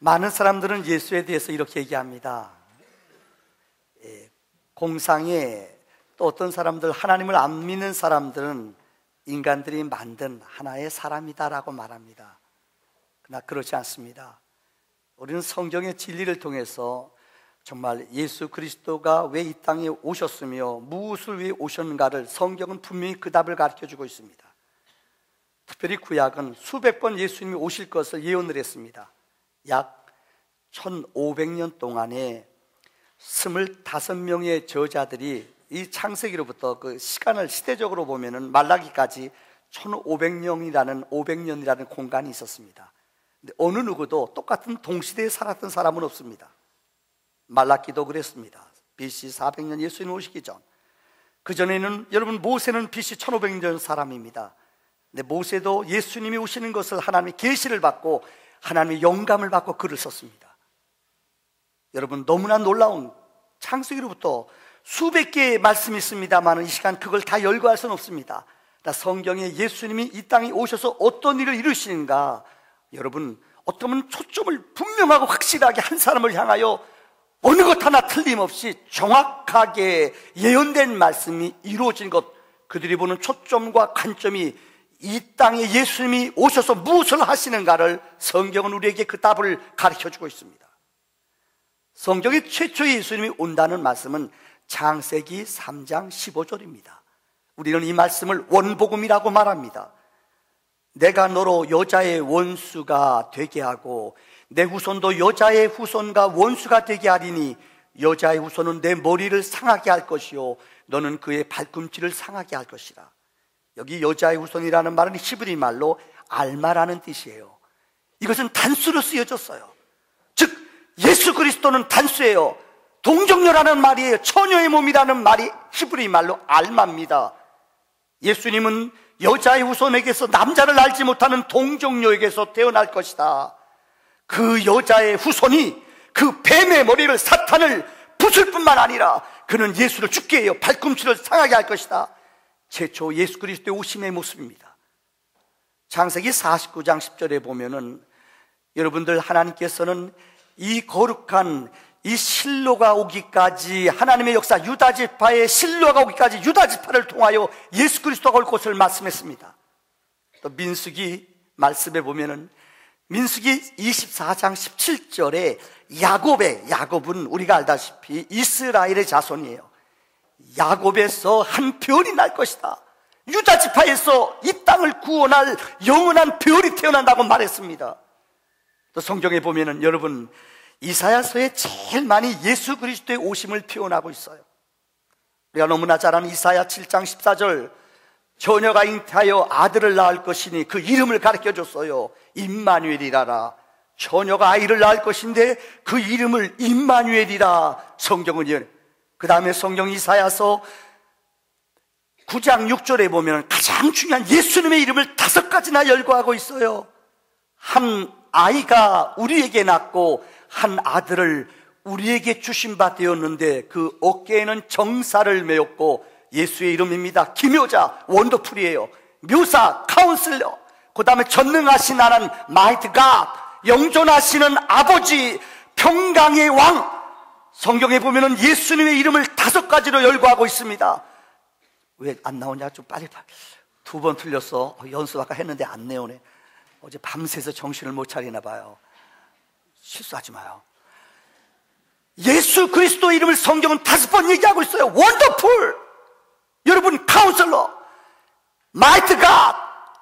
많은 사람들은 예수에 대해서 이렇게 얘기합니다. 공상에 또 어떤 사람들, 하나님을 안 믿는 사람들은 인간들이 만든 하나의 사람이다라고 말합니다. 그러나 그렇지 않습니다. 우리는 성경의 진리를 통해서 정말 예수 그리스도가 왜 이 땅에 오셨으며 무엇을 위해 오셨는가를 성경은 분명히 그 답을 가르쳐주고 있습니다. 특별히 구약은 수백 번 예수님이 오실 것을 예언을 했습니다. 약 1500년 동안에 25명의 저자들이 이 창세기로부터 그 시간을 시대적으로 보면은 말라기까지 1500년이라는 공간이 있었습니다. 근데 어느 누구도 똑같은 동시대에 살았던 사람은 없습니다. 말라기도 그랬습니다. BC 400년 예수님 오시기 전. 그전에는 여러분 모세는 BC 1500년 사람입니다. 근데 모세도 예수님이 오시는 것을 하나님의 계시를 받고 하나님의 영감을 받고 글을 썼습니다. 여러분 너무나 놀라운 창세기로부터 수백 개의 말씀이 있습니다만 이 시간 그걸 다 열거할 수는 없습니다. 성경에 예수님이 이 땅에 오셔서 어떤 일을 이루시는가, 여러분 어쩌면 초점을 분명하고 확실하게 한 사람을 향하여 어느 것 하나 틀림없이 정확하게 예언된 말씀이 이루어진 것, 그들이 보는 초점과 관점이 이 땅에 예수님이 오셔서 무엇을 하시는가를 성경은 우리에게 그 답을 가르쳐주고 있습니다. 성경의 최초의 예수님이 온다는 말씀은 창세기 3장 15절입니다. 우리는 이 말씀을 원복음이라고 말합니다. 내가 너로 여자의 원수가 되게 하고 내 후손도 여자의 후손과 원수가 되게 하리니 여자의 후손은 내 머리를 상하게 할 것이요 너는 그의 발꿈치를 상하게 할 것이라. 여기 여자의 후손이라는 말은 히브리 말로 알마라는 뜻이에요. 이것은 단수로 쓰여졌어요. 즉 예수 그리스도는 단수예요. 동정녀라는 말이에요. 처녀의 몸이라는 말이 히브리 말로 알마입니다. 예수님은 여자의 후손에게서 남자를 알지 못하는 동정녀에게서 태어날 것이다. 그 여자의 후손이 그 뱀의 머리를, 사탄을 부술 뿐만 아니라 그는 예수를 죽게 해요. 발꿈치를 상하게 할 것이다. 최초 예수 그리스도의 오심의 모습입니다. 창세기 49장 10절에 보면은 여러분들 하나님께서는 이 거룩한 이 실로가 오기까지, 하나님의 역사 유다지파의 실로가 오기까지 유다지파를 통하여 예수 그리스도가 올 것을 말씀했습니다. 또 민수기 말씀에 보면은 민수기 24장 17절에 야곱은 우리가 알다시피 이스라엘의 자손이에요. 야곱에서 한 별이 날 것이다. 유다지파에서 이 땅을 구원할 영원한 별이 태어난다고 말했습니다. 또 성경에 보면은 여러분 이사야서에 제일 많이 예수 그리스도의 오심을 표현하고 있어요. 우리가 너무나 잘 아는 이사야 7장 14절, 처녀가 잉태하여 아들을 낳을 것이니 그 이름을 가르쳐줬어요. 임마누엘이라라. 처녀가 아이를 낳을 것인데 그 이름을 임마누엘이라 성경은. 그 다음에 성경 이사야서 9장 6절에 보면 가장 중요한 예수님의 이름을 5가지나 열거하고 있어요. 한 아이가 우리에게 낳고 한 아들을 우리에게 주신 바 되었는데 그 어깨에는 정사를 메었고, 예수의 이름입니다. 기묘자, 원더풀이에요. 묘사, 카운슬러, 그 다음에 전능하신 하나님, 마이트 갓, 영존하시는 아버지, 평강의 왕. 성경에 보면은 예수님의 이름을 5가지로 열거하고 있습니다. 왜 안 나오냐? 좀 빨리 2번 틀렸어. 연습 아까 했는데 안 내오네. 어제 밤새서 정신을 못 차리나 봐요. 실수하지 마요. 예수 그리스도 이름을 성경은 5번 얘기하고 있어요. 원더풀, 여러분 카운슬러, 마이트 갓,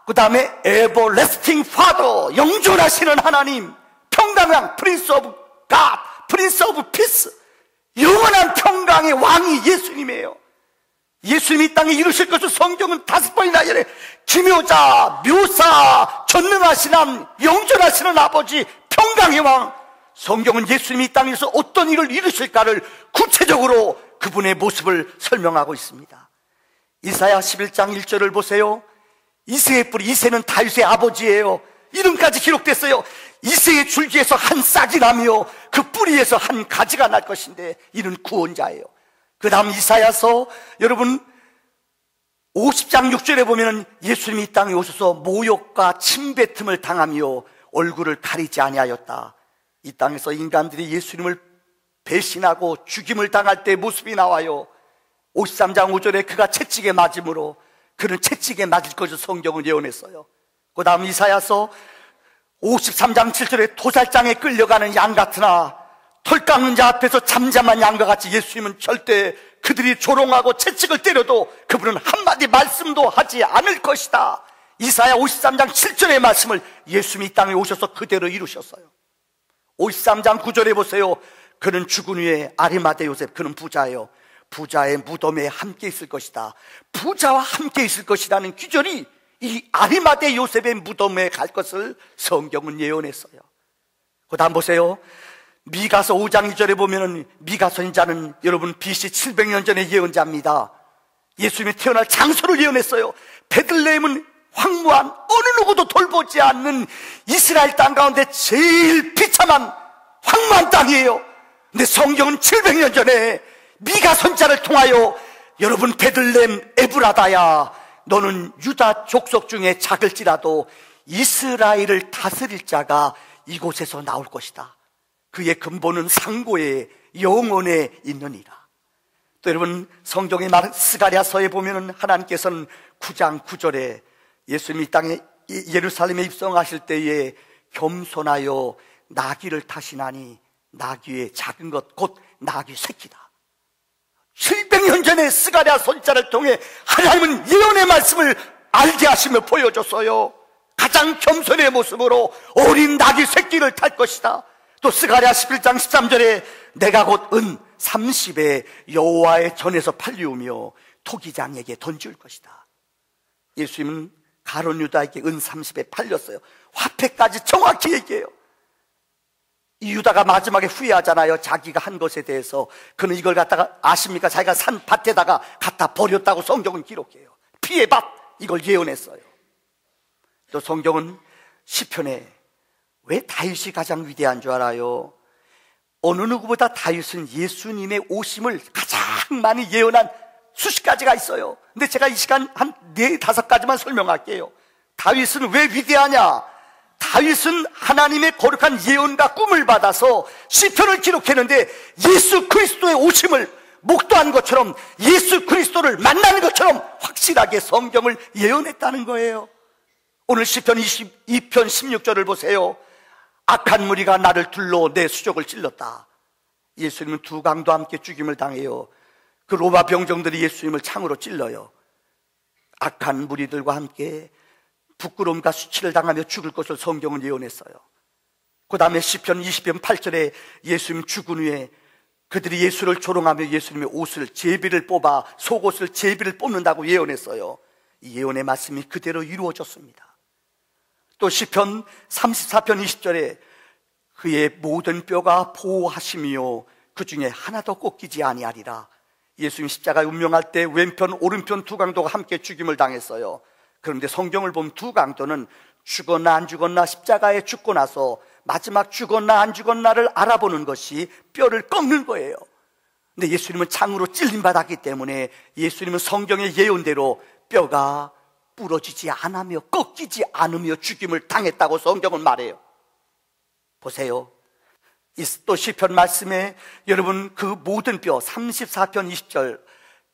그 다음에 에버래스팅 파더, 영존하시는 하나님, 평강왕, 프린스 오브 갓, 프린스 오브 피스, 영원한 평강의 왕이 예수님이에요. 예수님이 이 땅에 이루실 것을 성경은 5번이나 열해. 기묘자, 묘사, 전능하신 하나님, 영존하시는 아버지, 평강의 왕. 성경은 예수님이 이 땅에서 어떤 일을 이루실까를 구체적으로 그분의 모습을 설명하고 있습니다. 이사야 11장 1절을 보세요. 이새의 뿌리, 이새는 다윗의 아버지예요. 이름까지 기록됐어요. 이새의 줄기에서 한 싹이 나며 그 뿌리에서 한 가지가 날 것인데 이는 구원자예요. 그 다음 이사야서 여러분 50장 6절에 보면 예수님이 이 땅에 오셔서 모욕과 침뱉음을 당하며 얼굴을 가리지 아니하였다. 이 땅에서 인간들이 예수님을 배신하고 죽임을 당할 때 모습이 나와요. 53장 5절에 그가 채찍에 맞음으로 그는 채찍에 맞을 것을 성경은 예언했어요. 그 다음 이사야서 53장 7절에 도살장에 끌려가는 양 같으나 털 깎는 자 앞에서 잠잠한 양과 같이 예수님은 절대 그들이 조롱하고 채찍을 때려도 그분은 한마디 말씀도 하지 않을 것이다. 이사야 53장 7절의 말씀을 예수님이 이 땅에 오셔서 그대로 이루셨어요. 53장 9절에 보세요. 그는 죽은 후에 아리마대 요셉, 그는 부자예요. 부자의 무덤에 함께 있을 것이다. 부자와 함께 있을 것이라는 귀절이 이 아리마대 요셉의 무덤에 갈 것을 성경은 예언했어요. 그 다음 보세요. 미가서 5장 2절에 보면은 미가 선지자는 여러분 BC 700년 전의 예언자입니다. 예수님이 태어날 장소를 예언했어요. 베들레헴은 황무한 어느 누구도 돌보지 않는 이스라엘 땅 가운데 제일 비참한 황무한 땅이에요. 근데 성경은 700년 전에 미가 선지자를 통하여 여러분 베들레헴 에브라다야, 너는 유다 족속 중에 작을지라도 이스라엘을 다스릴 자가 이곳에서 나올 것이다. 그의 근본은 상고의 영원에 있느니라. 또 여러분 성경의 말 스가랴서에 보면은 하나님께서는 9장 9절에 예수님이 이 땅에 예루살렘에 입성하실 때에 겸손하여 나귀를 타시나니 나귀의 작은 것 곧 나귀 새끼다. 700년 전에 스가랴 선지자를 통해 하나님은 예언의 말씀을 알게 하시며 보여줬어요. 가장 겸손의 모습으로 어린 나귀 새끼를 탈 것이다. 또 스가랴 11장 13절에 내가 곧 은 30에 여호와의 전에서 팔리우며 토기장에게 던질 것이다. 예수님은 가룟 유다에게 은 30에 팔렸어요. 화폐까지 정확히 얘기해요. 이 유다가 마지막에 후회하잖아요. 자기가 한 것에 대해서. 그는 이걸 갖다가 아십니까? 자기가 산 밭에다가 갖다 버렸다고 성경은 기록해요. 피의 밭, 이걸 예언했어요. 또 성경은 시편에 왜 다윗이 가장 위대한 줄 알아요? 어느 누구보다 다윗은 예수님의 오심을 가장 많이 예언한 수십 가지가 있어요. 근데 제가 이 시간 한 4-5가지만 설명할게요. 다윗은 왜 위대하냐? 다윗은 하나님의 거룩한 예언과 꿈을 받아서 시편을 기록했는데 예수 그리스도의 오심을 목도한 것처럼 예수 그리스도를 만나는 것처럼 확실하게 성경을 예언했다는 거예요. 오늘 시편 22편 16절을 보세요. 악한 무리가 나를 둘러 내 수족을 찔렀다. 예수님은 두 강도 함께 죽임을 당해요. 그 로마 병정들이 예수님을 창으로 찔러요. 악한 무리들과 함께 부끄러움과 수치를 당하며 죽을 것을 성경은 예언했어요. 그 다음에 시편 20편 8절에 예수님 죽은 후에 그들이 예수를 조롱하며 예수님의 옷을 제비를 뽑아 속옷을 제비를 뽑는다고 예언했어요. 이 예언의 말씀이 그대로 이루어졌습니다. 또 시편 34편 20절에 그의 모든 뼈가 보호하시며 그 중에 하나도 꺾이지 아니하리라. 예수님 십자가에 운명할 때 왼편 오른편 두 강도가 함께 죽임을 당했어요. 그런데 성경을 보면 두 강도는 죽었나 안 죽었나 십자가에 죽고 나서 마지막 죽었나 안 죽었나를 알아보는 것이 뼈를 꺾는 거예요. 근데 예수님은 창으로 찔림받았기 때문에 예수님은 성경의 예언대로 뼈가 부러지지 않으며 꺾이지 않으며 죽임을 당했다고 성경은 말해요. 보세요. 또 시편 말씀에 여러분 그 모든 뼈 34편 20절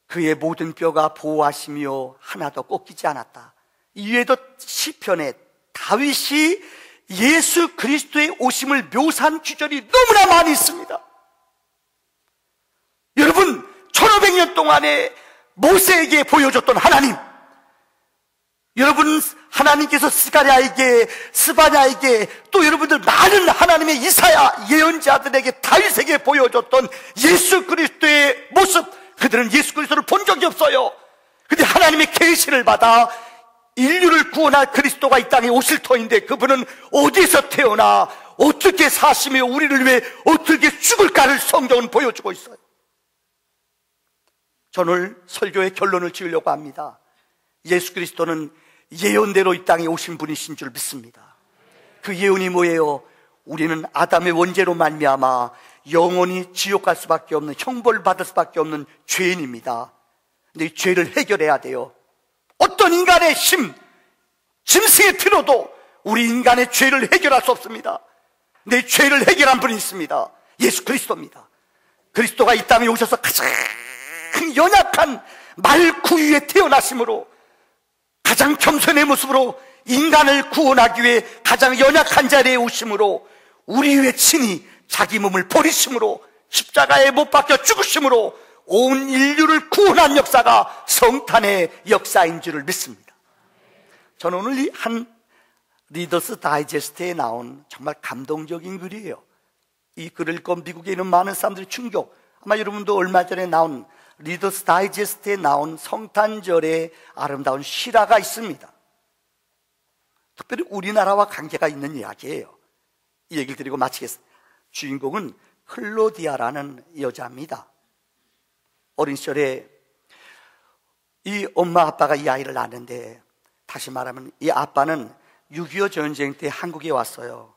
그의 모든 뼈가 보호하시며 하나도 꺾이지 않았다. 이외에도 시편에 다윗이 예수 그리스도의 오심을 묘사한 구절이 너무나 많이 있습니다. 여러분 1500년 동안에 모세에게 보여줬던 하나님, 여러분 하나님께서 스가랴에게 스바냐에게 또 여러분들 많은 하나님의 이사야 예언자들에게 다윗에게 보여줬던 예수 그리스도의 모습, 그들은 예수 그리스도를 본 적이 없어요. 근데 하나님의 계시를 받아 인류를 구원할 그리스도가 이 땅에 오실 터인데 그분은 어디서 태어나 어떻게 사시며 우리를 위해 어떻게 죽을까를 성경은 보여주고 있어요. 저는 설교의 결론을 지으려고 합니다. 예수 그리스도는 예언대로 이 땅에 오신 분이신 줄 믿습니다. 그 예언이 뭐예요? 우리는 아담의 원죄로 말미암아 영원히 지옥 갈 수밖에 없는, 형벌 받을 수밖에 없는 죄인입니다. 근데 이 죄를 해결해야 돼요. 어떤 인간의 짐승의 피로도 우리 인간의 죄를 해결할 수 없습니다. 내 죄를 해결한 분이 있습니다. 예수 그리스도입니다. 그리스도가 이 땅에 오셔서 가장 연약한 말구유에 태어나심으로 가장 겸손의 모습으로 인간을 구원하기 위해 가장 연약한 자리에 오심으로 우리 위해 친히 자기 몸을 버리심으로 십자가에 못 박혀 죽으심으로 온 인류를 구원한 역사가 성탄의 역사인 줄을 믿습니다. 저는 오늘 이 한 리더스 다이제스트에 나온 정말 감동적인 글이에요. 이 글을 읽고 미국에 있는 많은 사람들이 충격. 아마 여러분도 얼마 전에 나온 리더스 다이제스트에 나온 성탄절의 아름다운 실화가 있습니다. 특별히 우리나라와 관계가 있는 이야기예요. 이 얘기를 드리고 마치겠습니다. 주인공은 클로디아라는 여자입니다. 어린 시절에 이 엄마 아빠가 이 아이를 낳았는데, 다시 말하면 이 아빠는 6.25 전쟁 때 한국에 왔어요.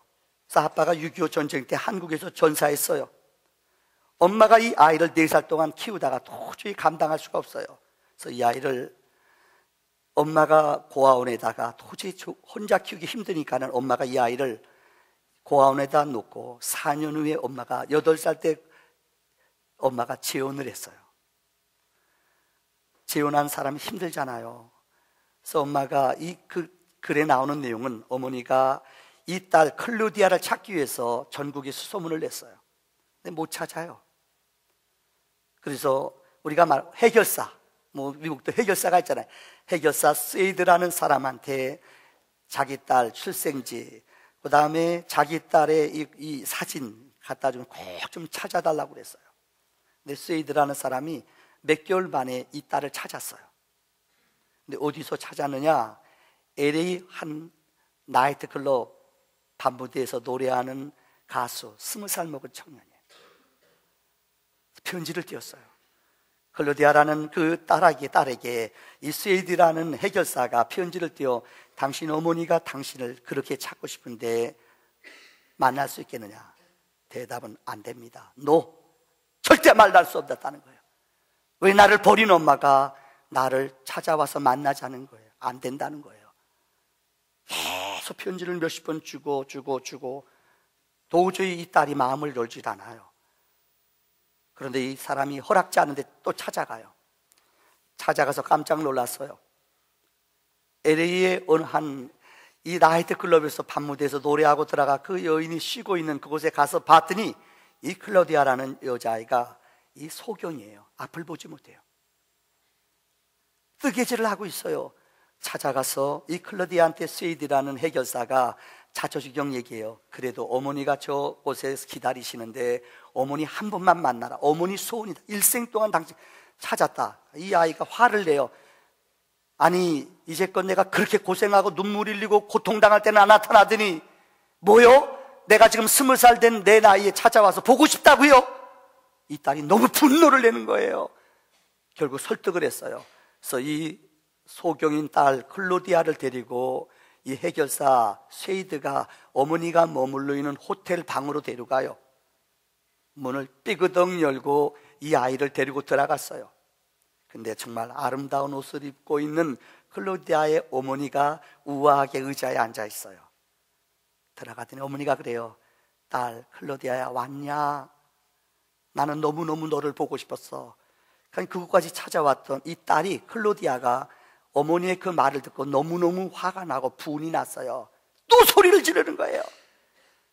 그래서 아빠가 6.25 전쟁 때 한국에서 전사했어요. 엄마가 이 아이를 4살 동안 키우다가 도저히 감당할 수가 없어요. 그래서 이 아이를 엄마가 고아원에다가 도저히 혼자 키우기 힘드니까는 엄마가 이 아이를 고아원에다 놓고 4년 후에 엄마가 8살 때 엄마가 재혼을 했어요. 재혼한 사람이 힘들잖아요. 그래서 엄마가 글에 나오는 내용은 어머니가 이 딸 클로디아를 찾기 위해서 전국에 수소문을 냈어요. 근데 못 찾아요. 그래서 우리가 해결사, 미국도 해결사가 있잖아요. 해결사 스웨이드라는 사람한테 자기 딸 출생지, 그 다음에 자기 딸의 이 사진 갖다 주면 꼭 좀 찾아달라고 그랬어요. 근데 스웨이드라는 사람이 몇 개월 만에 이 딸을 찾았어요. 근데 어디서 찾았느냐? LA 한 나이트클럽 밤무대에서 노래하는 가수, 20살 먹은 청년이에요. 편지를 띄웠어요. 클로디아라는 그 딸에게 이 스웨이드라는 해결사가 편지를 띄워 당신 어머니가 당신을 그렇게 찾고 싶은데 만날 수 있겠느냐? 대답은 안 됩니다. No, 절대 만날 수 없다는 거예요. 왜 나를 버린 엄마가 나를 찾아와서 만나자는 거예요? 안 된다는 거예요. 계속 편지를 몇십 번 주고 도저히 이 딸이 마음을 열질 않아요. 그런데 이 사람이 허락지 않은데 또 찾아가요. 찾아가서 깜짝 놀랐어요. LA의 어느 이 나이트클럽에서 밤무대에서 노래하고 들어가 그 여인이 쉬고 있는 그곳에 가서 봤더니 이 클로디아라는 여자아이가 이 소경이에요. 앞을 보지 못해요. 뜨개질을 하고 있어요. 찾아가서 이 클로디아한테 스웨이드라는 해결사가 자초지경 얘기해요. 그래도 어머니가 저곳에서 기다리시는데 어머니 한 번만 만나라. 어머니 소원이다. 일생 동안 당신 찾았다. 이 아이가 화를 내요. 아니, 이제껏 내가 그렇게 고생하고 눈물 흘리고 고통당할 때는 안 나타나더니 뭐요? 내가 지금 20살 된 내 나이에 찾아와서 보고 싶다고요? 이 딸이 너무 분노를 내는 거예요. 결국 설득을 했어요. 그래서 이 소경인 딸 클로디아를 데리고 이 해결사 스웨이드가 어머니가 머물러 있는 호텔 방으로 데려가요. 문을 삐그덕 열고 이 아이를 데리고 들어갔어요. 근데 정말 아름다운 옷을 입고 있는 클로디아의 어머니가 우아하게 의자에 앉아 있어요. 들어가더니 어머니가 그래요. 딸 클로디아야, 왔냐? 나는 너무너무 너를 보고 싶었어. 그곳까지 찾아왔던 이 딸이 클로디아가 어머니의 그 말을 듣고 너무너무 화가 나고 분이 났어요. 또 소리를 지르는 거예요.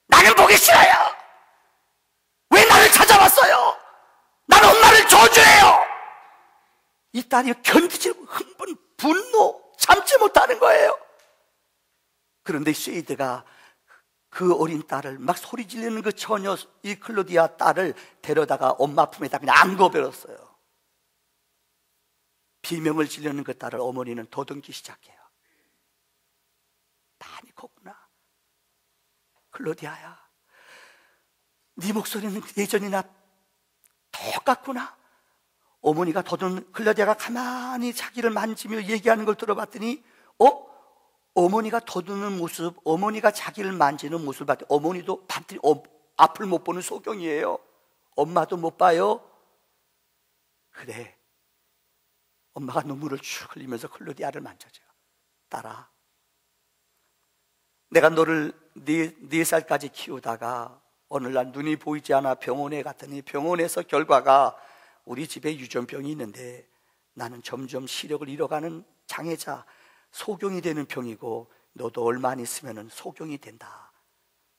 나는 보기 싫어요. 왜 나를 찾아왔어요? 나는 엄마를 저주해요. 이 딸이 견디지 흥분, 분노 참지 못하는 거예요. 그런데 스웨이드가 그 어린 딸을 막 소리 지르는 그 처녀, 이 클로디아 딸을 데려다가 엄마 품에다 그냥 안겨버렸어요. 비명을 지르는 그 딸을 어머니는 더듬기 시작해요. 많이 컸구나. 클로디아야, 네 목소리는 예전이나 똑같구나. 어머니가 클로디아가 가만히 자기를 만지며 얘기하는 걸 들어봤더니 어머니가 더듬는 모습, 어머니가 자기를 만지는 모습을 봤더니 어머니도 앞을 못 보는 소경이에요. 엄마도 못 봐요. 그래, 엄마가 눈물을 쭉 흘리면서 클로디아를 만져줘요. 딸아, 내가 너를 4살까지 키우다가 어느 날 눈이 보이지 않아 병원에 갔더니 병원에서 결과가 우리 집에 유전병이 있는데 나는 점점 시력을 잃어가는 장애자, 소경이 되는 병이고 너도 얼마 안 있으면 소경이 된다.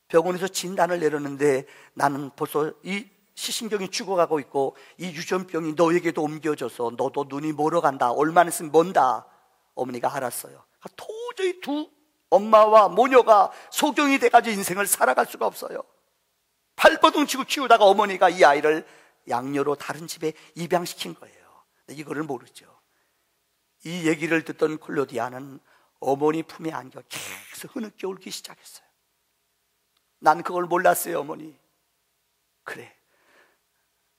병원에서 진단을 내렸는데 나는 벌써 이 시신경이 죽어가고 있고 이 유전병이 너에게도 옮겨져서 너도 눈이 멀어간다. 얼마 안 있으면 먼다. 어머니가 알았어요. 도저히 두 엄마와 모녀가 소경이 돼가지고 인생을 살아갈 수가 없어요. 발버둥치고 키우다가 어머니가 이 아이를 양녀로 다른 집에 입양시킨 거예요. 이거를 모르죠. 이 얘기를 듣던 클로디아는 어머니 품에 안겨 계속 흐느껴 울기 시작했어요. 난 그걸 몰랐어요. 어머니, 그래,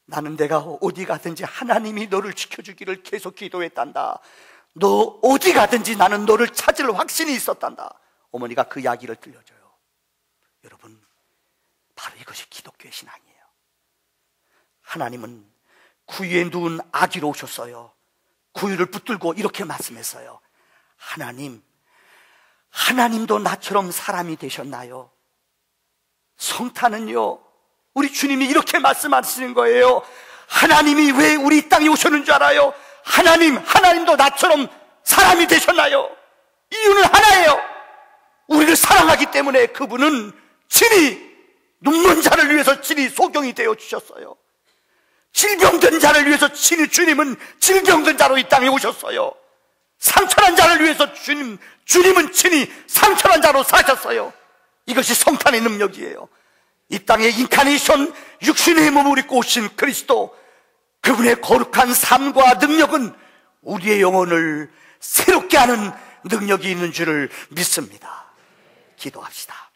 나는 내가 어디 가든지 하나님이 너를 지켜주기를 계속 기도했단다. 너 어디 가든지 나는 너를 찾을 확신이 있었단다. 어머니가 그 이야기를 들려줘요. 여러분, 바로 이것이 기독교의 신앙이에요. 하나님은 구유에 누운 아기로 오셨어요. 구유를 붙들고 이렇게 말씀했어요. 하나님도 나처럼 사람이 되셨나요? 성탄은요, 우리 주님이 이렇게 말씀하시는 거예요. 하나님이 왜 우리 땅에 오셨는 줄 알아요? 하나님도 나처럼 사람이 되셨나요? 이유는 하나예요. 우리를 사랑하기 때문에 그분은 친히 눈먼 자를 위해서 친히 소경이 되어 주셨어요. 질병든 자를 위해서 친히 주님은 질병든 자로 이 땅에 오셨어요. 상처난 자를 위해서 주님은 친히 상처난 자로 사셨어요. 이것이 성탄의 능력이에요. 이 땅에 인카네이션, 육신의 몸을 입고 오신 그리스도, 그분의 거룩한 삶과 능력은 우리의 영혼을 새롭게 하는 능력이 있는 줄을 믿습니다. 기도합시다.